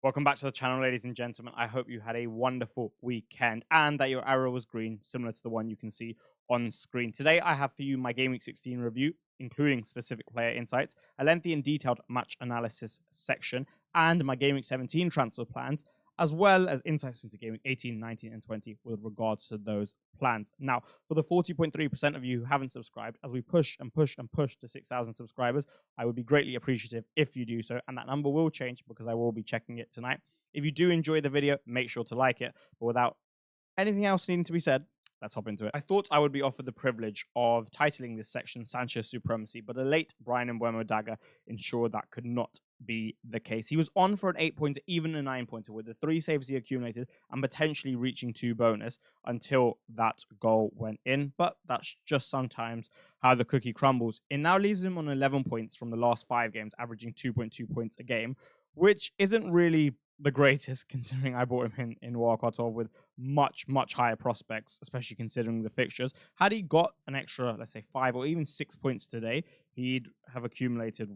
Welcome back to the channel, ladies and gentlemen. I hope you had a wonderful weekend and that your arrow was green, similar to the one you can see on screen. Today, I have for you my Game Week 16 review, including specific player insights, a lengthy and detailed match analysis section, and my Game Week 17 transfer plans, as well as insights into Game Week 18, 19, and 20 with regards to those plans. Now, for the 40.3% of you who haven't subscribed, as we push and push and push to 6,000 subscribers, I would be greatly appreciative if you do so, and that number will change because I will be checking it tonight. If you do enjoy the video, make sure to like it. But without anything else needing to be said, let's hop into it. I thought I would be offered the privilege of titling this section Sanchez Supremacy, but a late Brian Mbeumo dagger ensured that could not be the case. He was on for an 8-pointer, even a 9-pointer, with the 3 saves he accumulated and potentially reaching 2 bonus until that goal went in. But that's just sometimes how the cookie crumbles. It now leaves him on 11 points from the last 5 games, averaging 2.2 points a game, which isn't really the greatest, considering I bought him in Wildcard 12 with much higher prospects, especially considering the fixtures. Had he got an extra, let's say, 5 or even 6 points today, he'd have accumulated,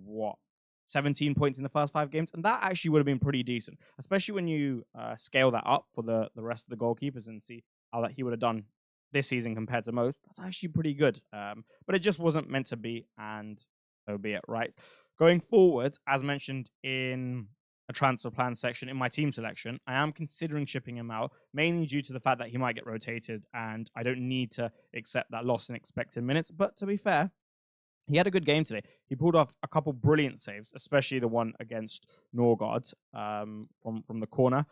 17 points in the first 5 games, and that actually would have been pretty decent, especially when you scale that up for the rest of the goalkeepers and see how that he would have done this season compared to most. That's actually pretty good, but it just wasn't meant to be, and so be it, right? Going forward, as mentioned in a transfer plan section in my team selection, I am considering shipping him out, mainly due to the fact that he might get rotated and I don't need to accept that loss in expected minutes. But to be fair, he had a good game today. He pulled off a couple brilliant saves, especially the one against Norgard from the corner.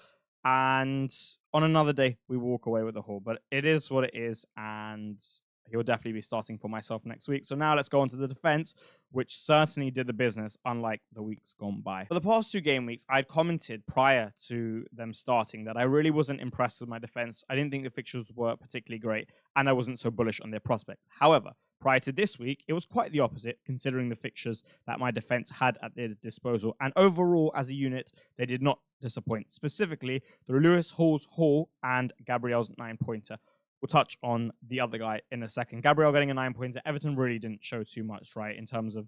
And on another day, we walk away with a haul. But it is what it is, and he'll definitely be starting for myself next week. So now let's go on to the defense, which certainly did the business, unlike the weeks gone by. For the past 2 game weeks, I'd commented prior to them starting that I really wasn't impressed with my defense. I didn't think the fixtures were particularly great, and I wasn't so bullish on their prospect. However, prior to this week, it was quite the opposite, considering the fixtures that my defense had at their disposal. And overall, as a unit, they did not disappoint, specifically through Lewis Hall's haul and Gabriel's 9-pointer. We'll touch on the other guy in a second. Gabriel getting a 9-pointer. Everton really didn't show too much, right, in terms of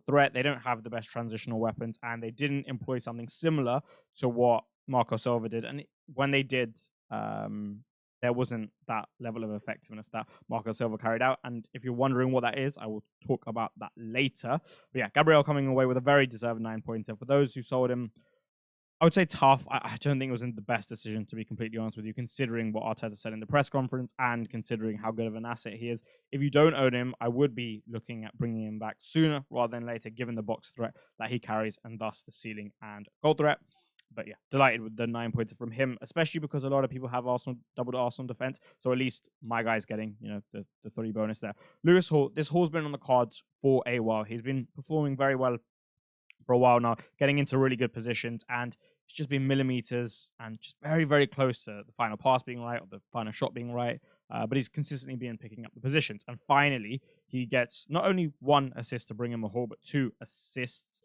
threat. They don't have the best transitional weapons, and they didn't employ something similar to what Marco Silva did. And when they did, there wasn't that level of effectiveness that Marco Silva carried out. And if you're wondering what that is, I will talk about that later. But yeah, Gabriel coming away with a very deserved 9-pointer. For those who sold him, I would say tough. I don't think it was the best decision, to be completely honest with you, considering what Arteta said in the press conference and considering how good of an asset he is. If you don't own him, I would be looking at bringing him back sooner rather than later, given the box threat that he carries and thus the ceiling and goal threat. But yeah, delighted with the 9-pointer from him, especially because a lot of people have Arsenal, doubled Arsenal defense. So at least my guy's getting, the 3 bonus there. Lewis Hall, this Hall's been on the cards for a while. He's been performing very well for a while now, getting into really good positions, and it's just been millimeters and just very close to the final pass being right or the final shot being right. But he's consistently been picking up the positions. And finally, he gets not only 1 assist to bring him a haul, but 2 assists.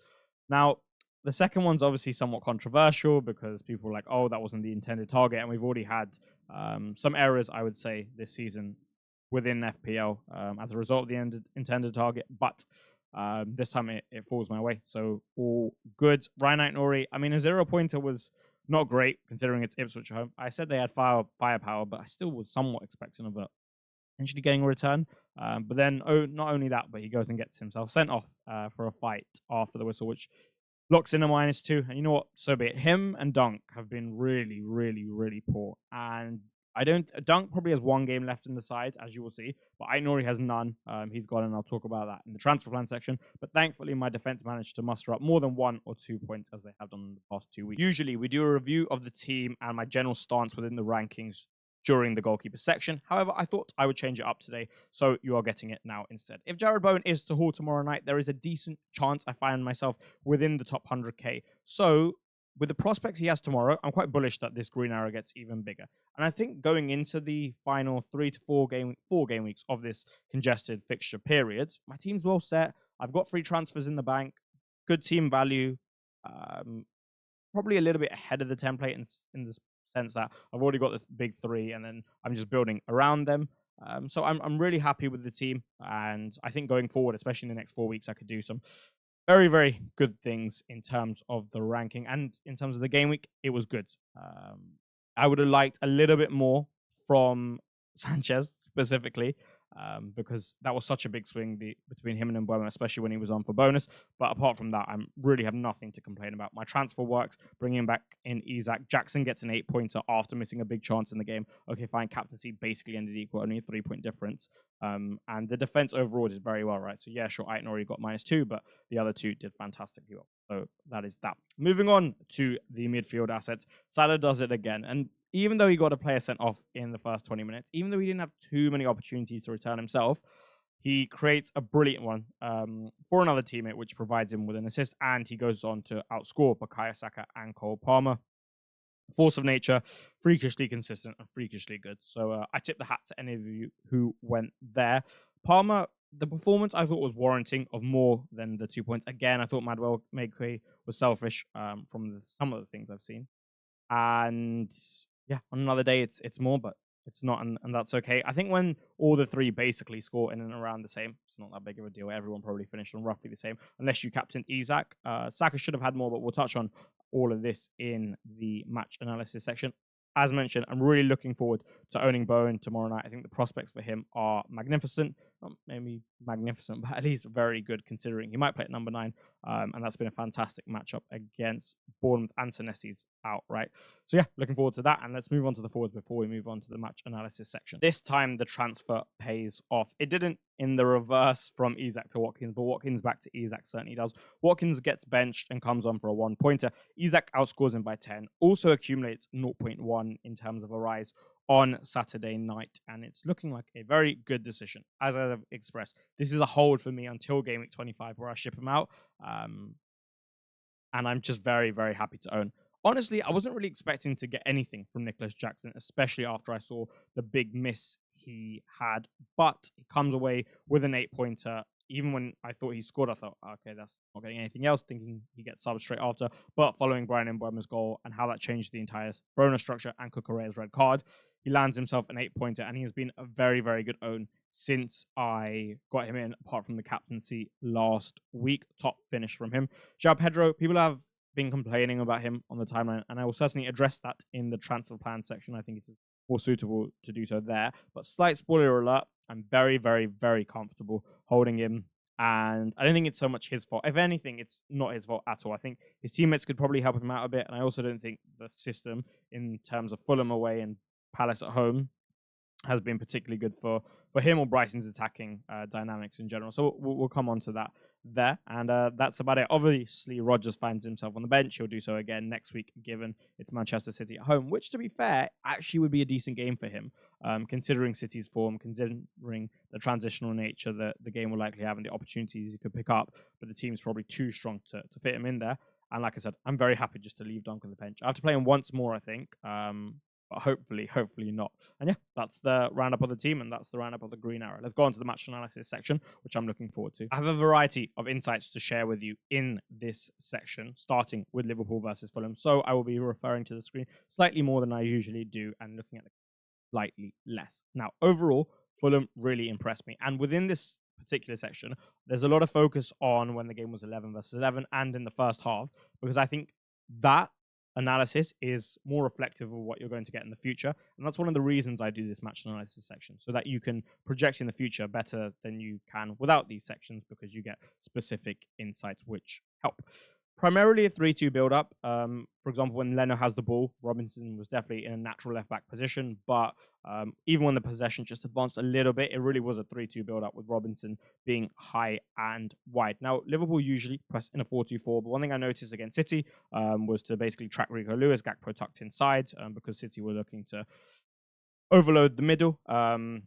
Now, the second one's obviously somewhat controversial because people are like, oh, that wasn't the intended target. And we've already had some errors, I would say, this season within FPL as a result of the intended target. But this time it falls my way. So all good. Ryan Nori, I mean, a 0-pointer was not great considering it's Ipswich at home. I said they had firepower, but I still was somewhat expecting of it potentially getting a return. But then, not only that, but he goes and gets himself sent off for a fight after the whistle, which locks in a -2. And you know what? So be it. Him and Dunk have been really poor. And Dunk probably has 1 game left in the side, as you will see, but Aït-Nouri has none. He's gone, and I'll talk about that in the transfer plan section. But thankfully, my defense managed to muster up more than 1 or 2 points as they have done in the past 2 weeks. Usually, we do a review of the team and my general stance within the rankings during the goalkeeper section. However, I thought I would change it up today, so you are getting it now instead. If Jared Bowen is to haul tomorrow night, there is a decent chance I find myself within the top 100k. So with the prospects he has tomorrow, I'm quite bullish that this green arrow gets even bigger. And I think going into the final 3 to 4 game weeks of this congested fixture period, my team's well set. I've got 3 transfers in the bank, good team value, probably a little bit ahead of the template in the sense that I've already got the big 3, and then I'm just building around them. So I'm really happy with the team, and I think going forward, especially in the next 4 weeks, I could do some very, very good things in terms of the ranking, and in terms of the game week, it was good. I would have liked a little bit more from Sanchez specifically, because that was such a big swing between him and Mbeumo, especially when he was on for bonus. But apart from that, I really have nothing to complain about. My transfer works, bringing back in Isak. Jackson gets an 8-pointer after missing a big chance in the game. Okay, fine. Captaincy basically ended equal, only a 3-point difference. And the defense overall did very well, right? So yeah, sure, Aït-Nouri got -2, but the other two did fantastically well. So that is that. Moving on to the midfield assets, Salah does it again. And even though he got a player sent off in the first 20 minutes, even though he didn't have too many opportunities to return himself, he creates a brilliant one for another teammate, which provides him with an assist, and he goes on to outscore Bukayo Saka and Cole Palmer. Force of nature, freakishly consistent and freakishly good. So I tip the hat to any of you who went there. Palmer, the performance I thought was warranting of more than the 2 points. Again, I thought Madwell Makwe was selfish from some of the things I've seen. And yeah, on another day, it's more, but it's not, and that's okay. I think when all the three basically score in and around the same, it's not that big of a deal. Everyone probably finished on roughly the same, unless you captained Isak. Saka should have had more, but we'll touch on all of this in the match analysis section. As mentioned, I'm really looking forward to owning Bowen tomorrow night. I think the prospects for him are magnificent. Not maybe magnificent, but at least very good, considering he might play at number 9. And that's been a fantastic matchup against Bournemouth, and Senesi's out, right? So yeah, looking forward to that. And let's move on to the forwards before we move on to the match analysis section. This time, the transfer pays off. It didn't in the reverse from Isak to Watkins, but Watkins back to Isak certainly does. Watkins gets benched and comes on for a 1-pointer. Isak outscores him by 10, also accumulates 0.1 in terms of a rise on Saturday night, and it's looking like a very good decision. As I've expressed, this is a hold for me until Game Week 25, where I ship him out, and I'm just very, very happy to own. Honestly, I wasn't really expecting to get anything from Nicholas Jackson, especially after I saw the big miss he had, but he comes away with an 8-pointer. Even when I thought he scored, I thought, okay, that's not getting anything else, thinking he gets subbed straight after. But following Brian Mbeumo's goal and how that changed the entire bonus structure and Cucurella's red card, he lands himself an 8-pointer, and he has been a very, very good own since I got him in, apart from the captaincy last week. Top finish from him. João Pedro, people have been complaining about him on the timeline, and I will certainly address that in the transfer plan section. I think it's more suitable to do so there. But slight spoiler alert, I'm very, very, very comfortable holding him, and I don't think it's so much his fault. If anything, it's not his fault at all. I think his teammates could probably help him out a bit, and I also don't think the system in terms of Fulham away and Palace at home has been particularly good for him or Brighton's attacking dynamics in general. So we'll come on to that there. And that's about it. Obviously, Rodgers finds himself on the bench. He'll do so again next week, given it's Manchester City at home, which, to be fair, actually would be a decent game for him, considering City's form, considering the transitional nature that the game will likely have and the opportunities he could pick up. But the team's probably too strong to fit him in there. And like I said, I'm very happy just to leave Dunk on the bench. I have to play him once more, I think. But hopefully not. And yeah, that's the roundup of the team, and that's the roundup of the Green Arrow. Let's go on to the match analysis section, which I'm looking forward to. I have a variety of insights to share with you in this section, starting with Liverpool versus Fulham. So I will be referring to the screen slightly more than I usually do and looking at it slightly less. Now, overall, Fulham really impressed me. And within this particular section, there's a lot of focus on when the game was 11 versus 11 and in the first half, because I think that analysis is more reflective of what you're going to get in the future. And that's one of the reasons I do this match analysis section, so that you can project in the future better than you can without these sections, because you get specific insights which help. Primarily a 3-2 build-up. For example, when Leno has the ball, Robinson was definitely in a natural left-back position, but even when the possession just advanced a little bit, it really was a 3-2 build-up with Robinson being high and wide. Now, Liverpool usually press in a 4-2-4, but one thing I noticed against City was to basically track Rico Lewis, Gakpo tucked inside, because City were looking to overload the middle. And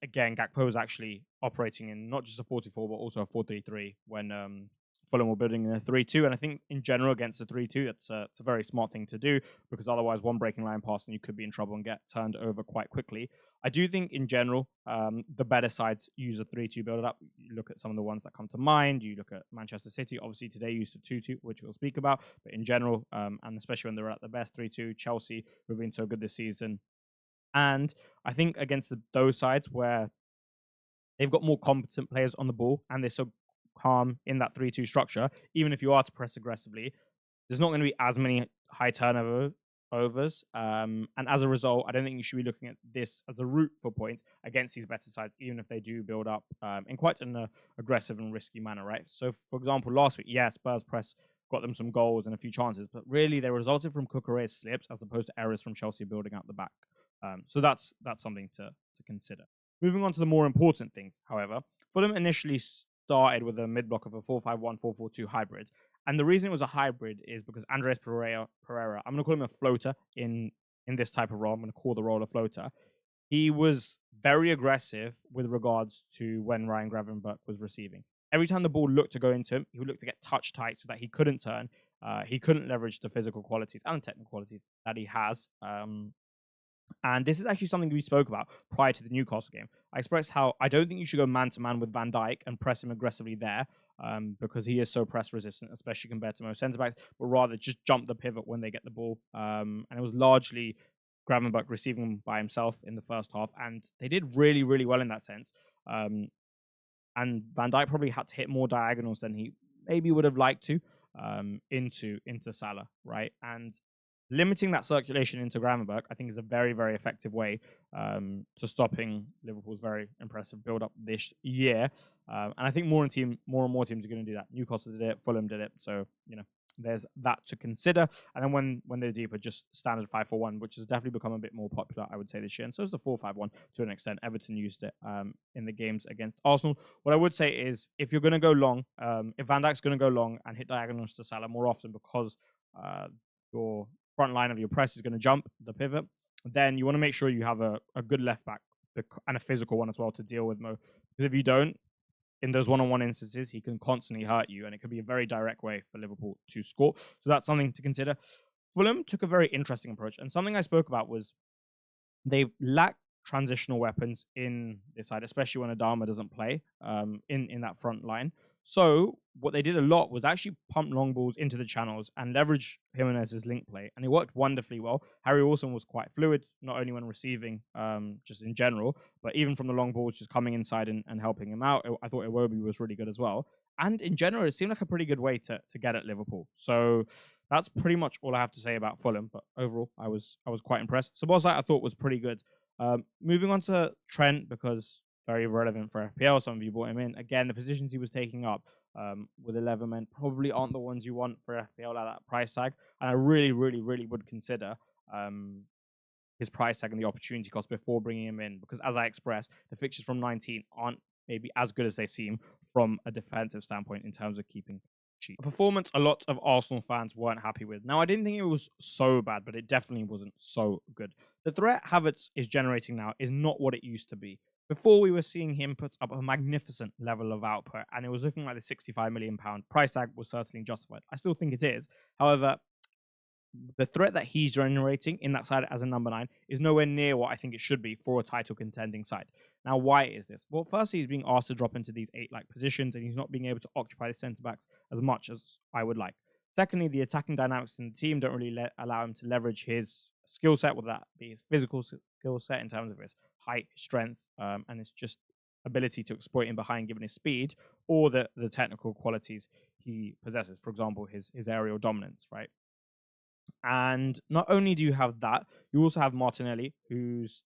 again, Gakpo was actually operating in not just a 4-2-4, but also a 4-3-3 when Fulham were building in a 3-2, and I think in general against a 3-2, it's a very smart thing to do, because otherwise one breaking line pass and you could be in trouble and get turned over quite quickly. I do think in general, the better sides use a 3-2 build-up. You look at some of the ones that come to mind. You look at Manchester City, obviously today used a 2-2, which we'll speak about, but in general, and especially when they're at the best, 3-2, Chelsea, who've been so good this season. And I think against those sides where they've got more competent players on the ball and they're so calm in that 3-2 structure, even if you are to press aggressively, there's not going to be as many high turnover overs. And as a result, I don't think you should be looking at this as a route for points against these better sides, even if they do build up in quite an aggressive and risky manner, right? So, for example, last week, yeah, Spurs press got them some goals and a few chances, but really they resulted from Cucurella's slips as opposed to errors from Chelsea building out the back. So that's something to consider. Moving on to the more important things, however, Fulham initially started with a mid-block of a 4-5-1, 4-4-2 hybrid. And the reason it was a hybrid is because Andres Pereira, I'm going to call him a floater in this type of role. I'm going to call the role a floater. He was very aggressive with regards to when Ryan Gravenberch was receiving. Every time the ball looked to go into him, he would look to get touch tight so that he couldn't turn. He couldn't leverage the physical qualities and technical qualities that he has. And this is actually something we spoke about prior to the Newcastle game. I expressed how I don't think you should go man-to-man with Van Dijk and press him aggressively there because he is so press-resistant, especially compared to most centre-backs, but rather just jump the pivot when they get the ball. And it was largely Gravenberch receiving by himself in the first half, and they did really, really well in that sense. And Van Dijk probably had to hit more diagonals than he maybe would have liked to into Salah, right? And limiting that circulation into Gravenberch, I think, is a very, very effective way to stopping Liverpool's very impressive build-up this year. And I think more and more teams are going to do that. Newcastle did it, Fulham did it. So, there's that to consider. And then when they're deeper, just standard 5-4-1, which has definitely become a bit more popular, I would say, this year. And so is the 4-5-1 to an extent. Everton used it in the games against Arsenal. What I would say is, if you're going to go long, if Van Dijk's going to go long and hit diagonals to Salah more often because your front line of your press is going to jump the pivot, then you want to make sure you have a good left back and a physical one as well to deal with Mo. Because if you don't, in those one-on-one instances, he can constantly hurt you, and it could be a very direct way for Liverpool to score. So that's something to consider. Fulham took a very interesting approach, and something I spoke about was they lack transitional weapons in this side, especially when Adama doesn't play in that front line. So what they did a lot was actually pump long balls into the channels and leverage Jimenez's link play, and it worked wonderfully well. Harry Wilson was quite fluid, not only when receiving, just in general, but even from the long balls, just coming inside and helping him out. I thought Iwobi was really good as well. And in general, it seemed like a pretty good way to get at Liverpool. So that's pretty much all I have to say about Fulham. But overall, I was quite impressed. Szoboszlai I thought was pretty good. Moving on to Trent, because very relevant for FPL. Some of you brought him in. Again, the positions he was taking up with 11 men probably aren't the ones you want for FPL at that price tag. And I really, really, really would consider his price tag and the opportunity cost before bringing him in. Because as I expressed, the fixtures from 19 aren't maybe as good as they seem from a defensive standpoint in terms of keeping cheap. A performance a lot of Arsenal fans weren't happy with. Now, I didn't think it was so bad, but it definitely wasn't so good. The threat Havertz is generating now is not what it used to be. Before, we were seeing him put up a magnificent level of output, and it was looking like the £65 million price tag was certainly justified. I still think it is. However, the threat that he's generating in that side as a number 9 is nowhere near what I think it should be for a title contending side. Now, why is this? Well, firstly, he's being asked to drop into these 8-like positions, and he's not being able to occupy the centre-backs as much as I would like. Secondly, the attacking dynamics in the team don't really allow him to leverage his skill set, whether that be his physical skill set in terms of his height, strength, and his just ability to exploit in behind given his speed, or the technical qualities he possesses. For example, his aerial dominance, right? And not only do you have that, you also have Martinelli, who's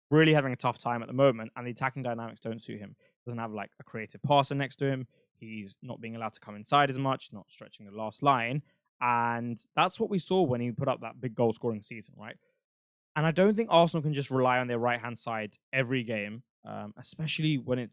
really having a tough time at the moment, and the attacking dynamics don't suit him. Doesn't have like a creative passer next to him. He's not being allowed to come inside as much, not stretching the last line. And that's what we saw when he put up that big goal scoring season, right? And I don't think Arsenal can just rely on their right-hand side every game, especially when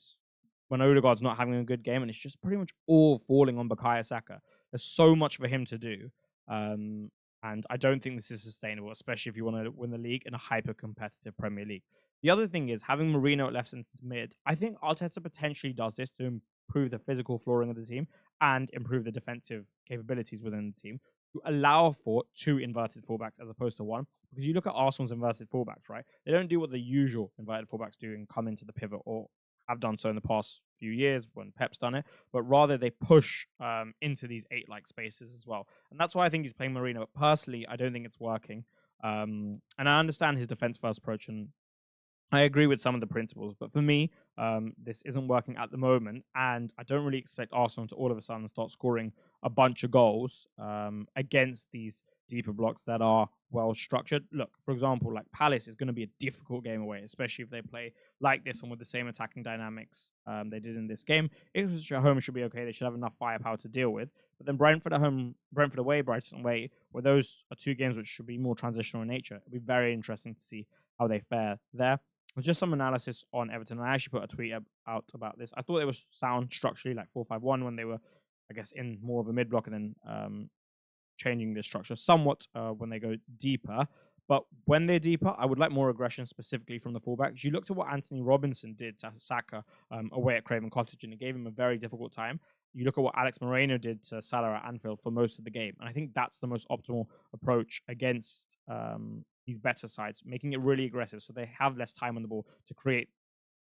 Odegaard's not having a good game and it's just pretty much all falling on Bukayo Saka. There's so much for him to do. And I don't think this is sustainable, especially if you want to win the league in a hyper-competitive Premier League. The other thing is, having Marino at left and mid, I think Arteta potentially does this to improve the physical flooring of the team and improve the defensive capabilities within the team to allow for 2 inverted fullbacks as opposed to 1. Because you look at Arsenal's inverted fullbacks, right? They don't do what the usual inverted fullbacks do and come into the pivot, or have done so in the past few years when Pep's done it, but rather they push into these 8-like spaces as well. And that's why I think he's playing Marino. But personally, I don't think it's working. And I understand his defense-first approach, and I agree with some of the principles, but for me, this isn't working at the moment, and I don't really expect Arsenal to all of a sudden start scoring a bunch of goals against these deeper blocks that are well structured. Look, for example, like Palace is going to be a difficult game away, especially if they play like this and with the same attacking dynamics they did in this game. Ipswich at home should be okay; they should have enough firepower to deal with. But then Brentford at home, Brentford away, Brighton away, where those are two games which should be more transitional in nature. It'll be very interesting to see how they fare there. Just some analysis on Everton. I actually put a tweet out about this. I thought it was sound structurally, like 4-5-1, when they were, I guess, in more of a mid block and then changing the structure somewhat when they go deeper. But when they're deeper, I would like more aggression specifically from the fullbacks. You looked at what Anthony Robinson did to Saka away at Craven Cottage, and it gave him a very difficult time. You look at what Alex Moreno did to Salah at Anfield for most of the game. And I think that's the most optimal approach against these better sides, making it really aggressive so they have less time on the ball to create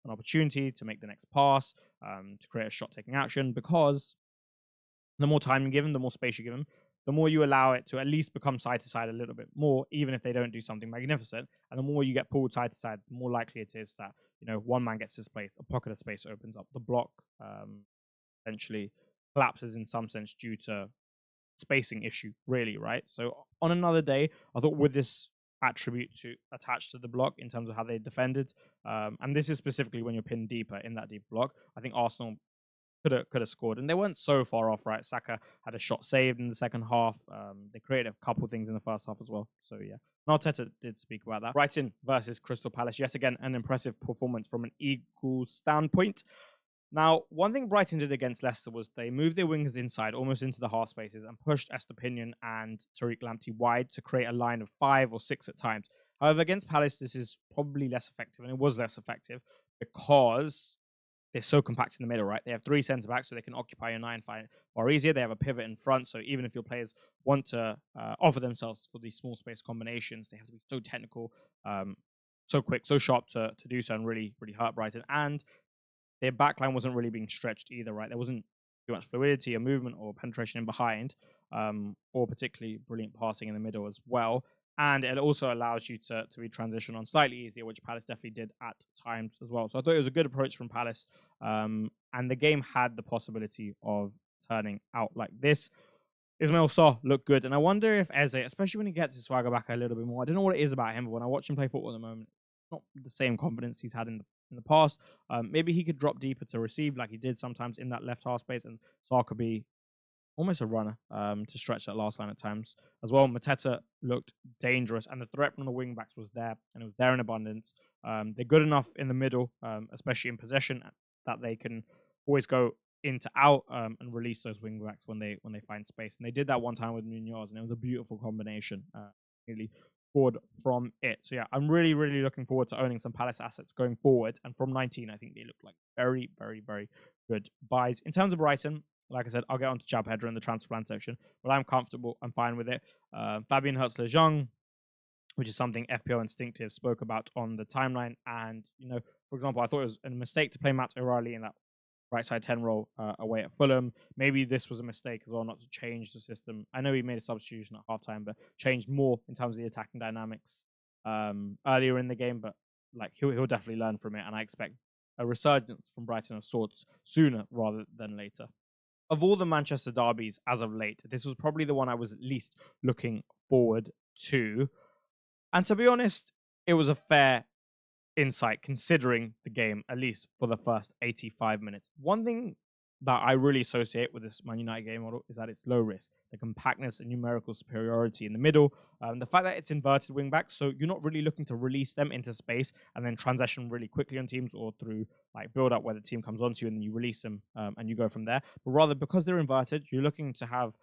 an opportunity, to make the next pass, to create a shot-taking action, because the more time you give them, the more space you give them, the more you allow it to at least become side to side a little bit more, even if they don't do something magnificent. And the more you get pulled side to side, the more likely it is that, one man gets displaced, a pocket of space opens up, the block essentially collapses in some sense due to spacing issue, really, right? So on another day, I thought with this attribute to attach to the block in terms of how they defended, and this is specifically when you're pinned deeper in that deep block, I think Arsenal could have scored, and they weren't so far off, right? Saka had a shot saved in the second half. They created a couple things in the first half as well. So yeah, Arteta did speak about that. Brighton versus Crystal Palace, yet again an impressive performance from an equal standpoint. Now, one thing Brighton did against Leicester was they moved their wingers inside, almost into the half spaces, and pushed Estepinian and Tariq Lamptey wide to create a line of 5 or 6 at times. However, against Palace, this is probably less effective, and it was less effective because they're so compact in the middle, right? They have 3 centre backs, so they can occupy your 9 far easier. They have a pivot in front, so even if your players want to offer themselves for these small space combinations, they have to be so technical, so quick, so sharp to do so, and really, really hurt Brighton. And their backline wasn't really being stretched either, right? There wasn't too much fluidity or movement or penetration in behind, or particularly brilliant passing in the middle as well. And it also allows you to be transition on slightly easier, which Palace definitely did at times as well. So I thought it was a good approach from Palace, and the game had the possibility of turning out like this. Ismail Sarr looked good, and I wonder if Eze, especially when he gets his swagger back a little bit more, I don't know what it is about him, but when I watch him play football at the moment, it's not the same confidence he's had in the past. Maybe he could drop deeper to receive like he did sometimes in that left half space, and Sarr could be almost a runner to stretch that last line at times as well. Mateta looked dangerous, and the threat from the wing backs was there, and it was there in abundance. They're good enough in the middle, especially in possession, that they can always go into out and release those wing backs when they find space. And they did that one time with Munoz, and it was a beautiful combination. Really scored from it. So yeah, I'm really, really looking forward to owning some Palace assets going forward. And from 19, I think they look like very, very, very good buys. In terms of Brighton, like I said, I'll get on to Chab Header in the transfer plan section, but I'm comfortable. I'm fine with it. Fabian Hertzler-Young, which is something FPL Instinctive spoke about on the timeline. And, for example, I thought it was a mistake to play Matt O'Reilly in that right side 10 role away at Fulham. Maybe this was a mistake as well, not to change the system. I know he made a substitution at halftime, but changed more in terms of the attacking dynamics earlier in the game. But he'll definitely learn from it, and I expect a resurgence from Brighton of sorts sooner rather than later. Of all the Manchester derbies as of late, this was probably the one I was least looking forward to. And to be honest, it was a fair insight considering the game, at least for the first 85 minutes. One thing that I really associate with this Man United game model is that it's low risk, the compactness and numerical superiority in the middle, the fact that it's inverted wing backs, so you're not really looking to release them into space and then transition really quickly on teams, or through build up where the team comes onto you and then you release them and you go from there. But rather, because they're inverted, you're looking to have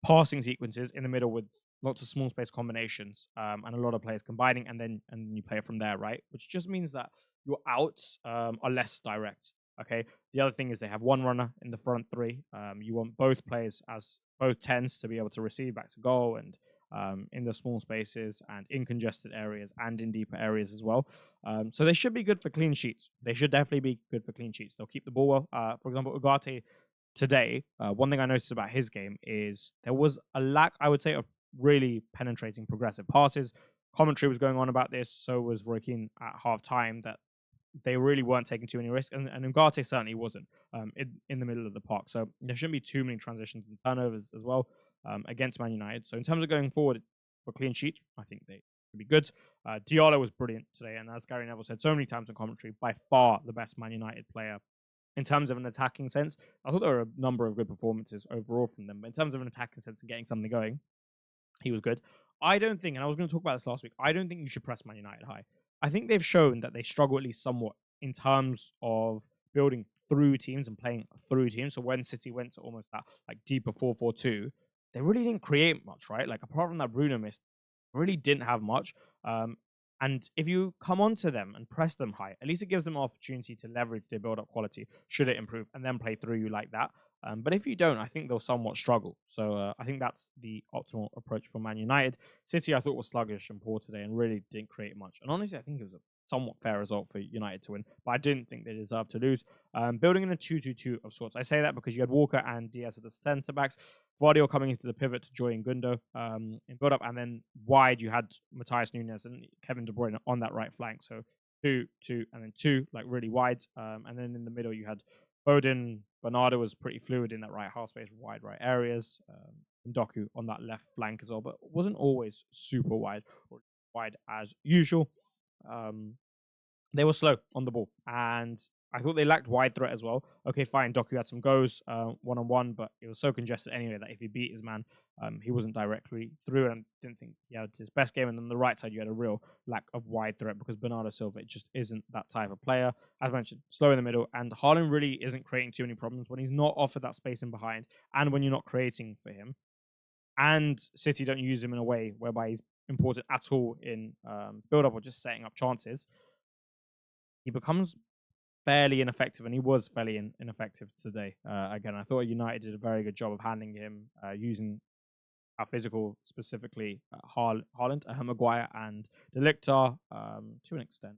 passing sequences in the middle with lots of small space combinations and a lot of players combining, and then you play it from there, right? Which just means that your outs are less direct. Okay. The other thing is they have one runner in the front 3. You want both players as both 10s to be able to receive back to goal, and in the small spaces and in congested areas and in deeper areas as well. So they should be good for clean sheets. They should definitely be good for clean sheets. They'll keep the ball well. For example, Ugarte today, one thing I noticed about his game is there was a lack, I would say, of really penetrating progressive passes. Commentary was going on about this, so was Roy Keane at half time, that they really weren't taking too many risks, and Ugarte certainly wasn't in the middle of the park. So there shouldn't be too many transitions and turnovers as well against Man United. So in terms of going forward for clean sheet, I think they could be good. Diallo was brilliant today, and as Gary Neville said so many times in commentary, by far the best Man United player. In terms of an attacking sense, I thought there were a number of good performances overall from them. But in terms of an attacking sense and getting something going, he was good. I don't think, and I was going to talk about this last week, I don't think you should press Man United high. I think they've shown that they struggle at least somewhat in terms of building through teams and playing through teams. So when City went to almost that like deeper 4-4-2, they really didn't create much, right? Like apart from that Bruno miss, really didn't have much. And if you come onto them and press them high, at least it gives them an opportunity to leverage their build-up quality, should it improve, and then play through you like that. But if you don't, I think they'll somewhat struggle. So I think that's the optimal approach for Man United. City, I thought, was sluggish and poor today and really didn't create much. And honestly, I think it was a somewhat fair result for United to win, but I didn't think they deserved to lose. Building in a 2-2-2 of sorts. I say that because you had Walker and Diaz at the centre-backs, Vardio coming into the pivot to join Gundo in build-up, and then wide you had Matthias Nunes and Kevin De Bruyne on that right flank. So 2, and then 2, like really wide. And then in the middle you had Foden. Bernardo was pretty fluid in that right half space, wide right areas. Doku on that left flank as well, but wasn't always super wide or wide as usual. They were slow on the ball, and I thought they lacked wide threat as well. Okay, fine, Doku had some goes one-on-one, but it was so congested anyway that if he beat his man, he wasn't directly through, and didn't think he had his best game. And on the right side, you had a real lack of wide threat because Bernardo Silva just isn't that type of player. As mentioned, slow in the middle, and Haaland really isn't creating too many problems when he's not offered that space in behind, and when you're not creating for him. And City don't use him in a way whereby he's important at all in build-up or just setting up chances. He becomes fairly ineffective, and he was fairly ineffective today. Again, I thought United did a very good job of handling him, using our physical, specifically Haaland, Maguire, and De Ligt to an extent,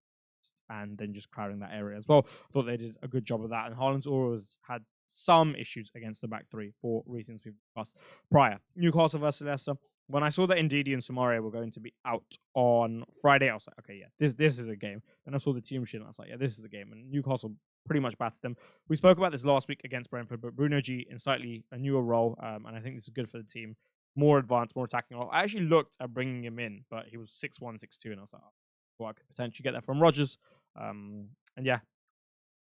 and then just crowding that area as well. I thought they did a good job of that, and Haaland's always had some issues against the back three for reasons we've discussed prior. Newcastle versus Leicester. When I saw that Ndidi and Samaria were going to be out on Friday, I was like, okay, yeah, this is a game. Then I saw the team sheet, and I was like, yeah, this is the game. And Newcastle pretty much battered them. We spoke about this last week against Brentford, but Bruno G in slightly a newer role, and I think this is good for the team. More advanced, more attacking role. I actually looked at bringing him in, but he was 6'1", 6'2", and I was like, oh, well, I could potentially get that from Rodgers. And yeah,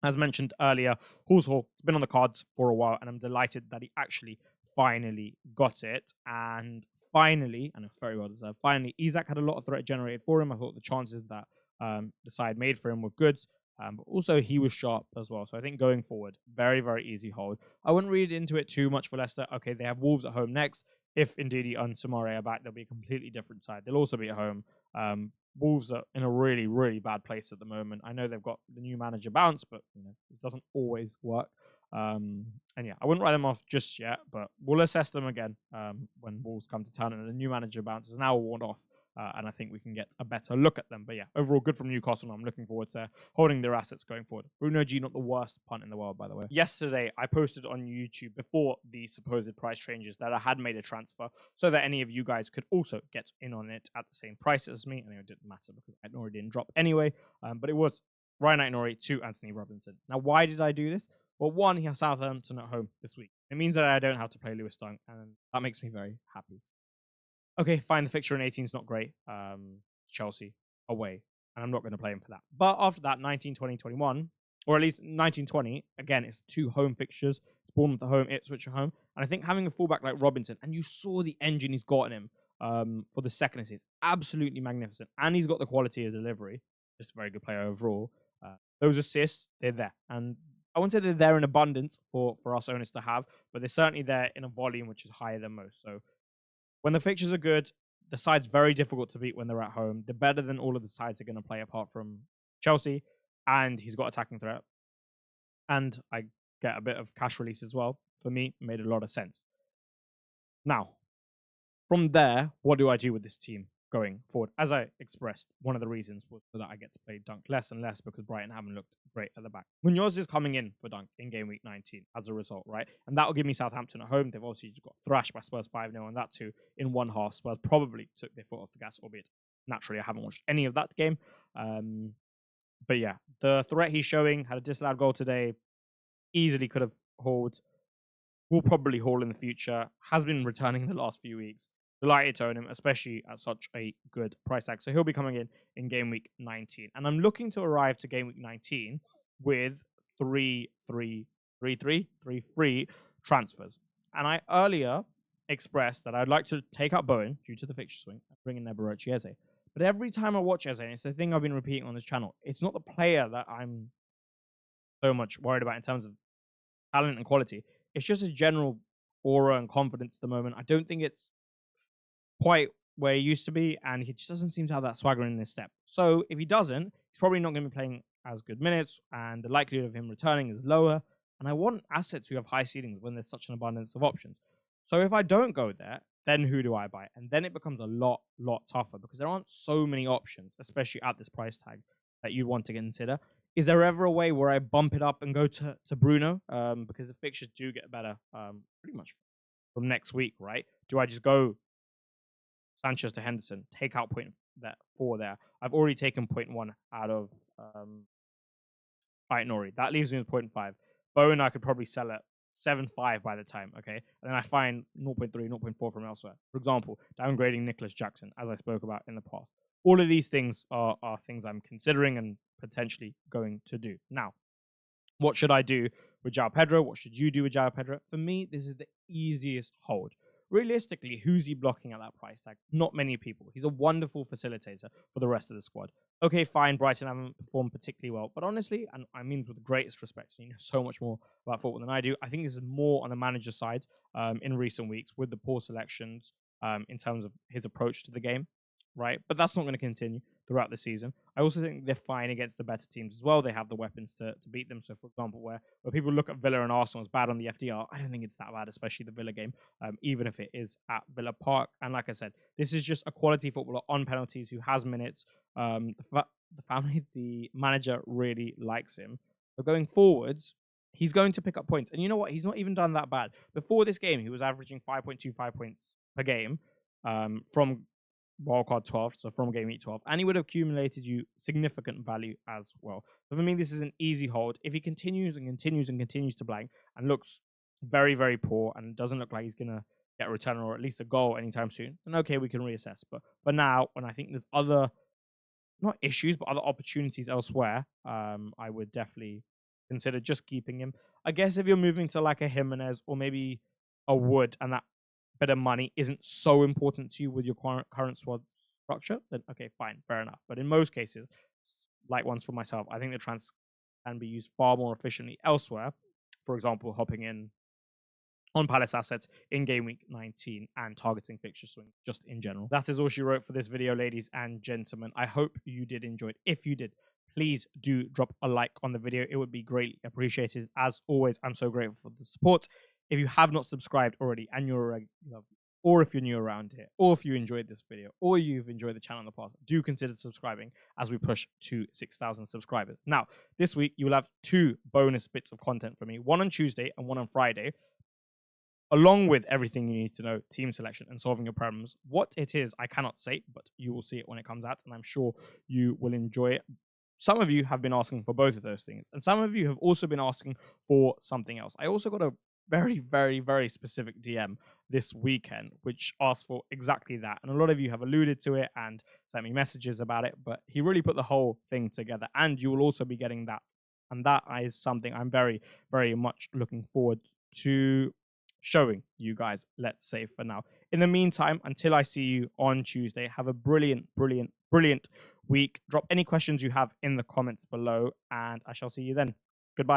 as mentioned earlier, Horsehall has been on the cards for a while, and I'm delighted that he actually finally got it. And finally, and it's very well deserved, finally, Isak had a lot of threat generated for him. I thought the chances that the side made for him were good, but also he was sharp as well. So I think going forward, very, very easy hold. I wouldn't read into it too much for Leicester. Okay, they have Wolves at home next. If Ndidi and Samaria are back, they'll be a completely different side. They'll also be at home. Wolves are in a really, really bad place at the moment. I know they've got the new manager bounce, but it doesn't always work. And yeah, I wouldn't write them off just yet, but we'll assess them again when Wolves come to town and the new manager bounce is now worn off. And I think we can get a better look at them. But yeah, overall good from Newcastle. I'm looking forward to holding their assets going forward. Bruno G, not the worst punt in the world, by the way. Yesterday, I posted on YouTube before the supposed price changes that I had made a transfer so that any of you guys could also get in on it at the same price as me. I know it didn't matter because Aït-Nouri didn't drop anyway. But it was Ryan Aït-Nouri to Anthony Robinson. Now, why did I do this? Well, one, he has Southampton at home this week. It means that I don't have to play Lewis Dunk, and that makes me very happy. Okay, fine, the fixture in 18 is not great. Chelsea away, and I'm not going to play him for that. But after that, 19, 20, 21, or at least 19, 20, again, it's 2 home fixtures. It's Bournemouth at home, Ipswich at home. And I think having a fullback like Robinson, and you saw the engine he's got in him for the second assist, absolutely magnificent. And he's got the quality of delivery. Just a very good player overall. Those assists, they're there. And I wouldn't say they're there in abundance for us owners to have, but they're certainly there in a volume which is higher than most. So when the fixtures are good, the side's very difficult to beat when they're at home. They're better than all of the sides are going to play apart from Chelsea, and he's got attacking threat. And I get a bit of cash release as well. For me, it made a lot of sense. Now, from there, what do I do with this team going forward? As I expressed, one of the reasons was that I get to play Dunk less and less because Brighton haven't looked great at the back. Munoz is coming in for Dunk in game week 19 as a result, right? And that will give me Southampton at home. They've obviously just got thrashed by Spurs 5-0, and that too in one half. Spurs probably took their foot off the gas, albeit naturally I haven't watched any of that game. But yeah, the threat he's showing, had a disallowed goal today, easily could have hauled, will probably haul in the future, has been returning the last few weeks. Delighted to own him, especially at such a good price tag. So he'll be coming in game week 19. And I'm looking to arrive to game week 19 with 3 transfers. And I earlier expressed that I'd like to take out Bowen due to the fixture swing and bring in Nebarochi Eze. But every time I watch Eze, and it's the thing I've been repeating on this channel, it's not the player that I'm so much worried about in terms of talent and quality. It's just his general aura and confidence at the moment. I don't think it's quite where he used to be, and he just doesn't seem to have that swagger in his step. So if he doesn't, he's probably not going to be playing as good minutes, and the likelihood of him returning is lower. And I want assets who have high ceilings when there's such an abundance of options. So if I don't go there, then who do I buy? And then it becomes a lot tougher because there aren't so many options, especially at this price tag, that you'd want to consider. Is there ever a way where I bump it up and go to Bruno? Because the fixtures do get better pretty much from next week, right? Do I just go Sanchez to Henderson, take out .4 there? I've already taken 0.1 out of Nori. That leaves me with 0.5. Bowen, I could probably sell at 7.5 by the time, okay? And then I find 0.3, 0.4 from elsewhere. For example, downgrading Nicholas Jackson, as I spoke about in the past. All of these things are things I'm considering and potentially going to do. Now, what should I do with João Pedro? What should you do with João Pedro? For me, this is the easiest hold. Realistically, who's he blocking at that price tag? Not many people. He's a wonderful facilitator for the rest of the squad. Okay, fine, Brighton haven't performed particularly well. But honestly, and I mean with the greatest respect, you know so much more about football than I do. I think this is more on the manager side in recent weeks with the poor selections in terms of his approach to the game, right? But that's not going to continue throughout the season. I also think they're fine against the better teams as well. They have the weapons to beat them. So, for example, where people look at Villa and Arsenal as bad on the FDR, I don't think it's that bad, especially the Villa game, even if it is at Villa Park. And like I said, this is just a quality footballer on penalties who has minutes. The manager really likes him. So going forwards, he's going to pick up points. And you know what? He's not even done that bad. Before this game, he was averaging 5.25 points per game from wildcard 12, so from game week 12, and he would have accumulated you significant value as well. So for me, this is an easy hold. If he continues to blank and looks very, very poor and doesn't look like he's going to get a return or at least a goal anytime soon, then okay, we can reassess. But for now, when I think there's other, not issues, but other opportunities elsewhere, I would definitely consider just keeping him. I guess if you're moving to like a Jimenez or maybe a Wood and that bit of money isn't so important to you with your current squad structure, then okay, fine, fair enough. But in most cases, like ones for myself, I think the transfer can be used far more efficiently elsewhere. For example, hopping in on Palace assets in game week 19 and targeting fixture swing just in general. That is all she wrote for this video, ladies and gentlemen. I hope you did enjoy it. If you did, please do drop a like on the video. It would be greatly appreciated. As always, I'm so grateful for the support. If you have not subscribed already and you're a regular, or if you're new around here, or if you enjoyed this video, or you've enjoyed the channel in the past, do consider subscribing as we push to 6,000 subscribers. Now, this week, you will have 2 bonus bits of content from me, one on Tuesday and one on Friday, along with everything you need to know, team selection and solving your problems. What it is, I cannot say, but you will see it when it comes out, and I'm sure you will enjoy it. Some of you have been asking for both of those things, and some of you have also been asking for something else. I also got a very, very, very specific DM this weekend, which asked for exactly that. And a lot of you have alluded to it and sent me messages about it, but he really put the whole thing together, and you will also be getting that. And that is something I'm very, very much looking forward to showing you guys, let's say, for now. In the meantime, until I see you on Tuesday, have a brilliant, brilliant, brilliant week. Drop any questions you have in the comments below, and I shall see you then. Goodbye.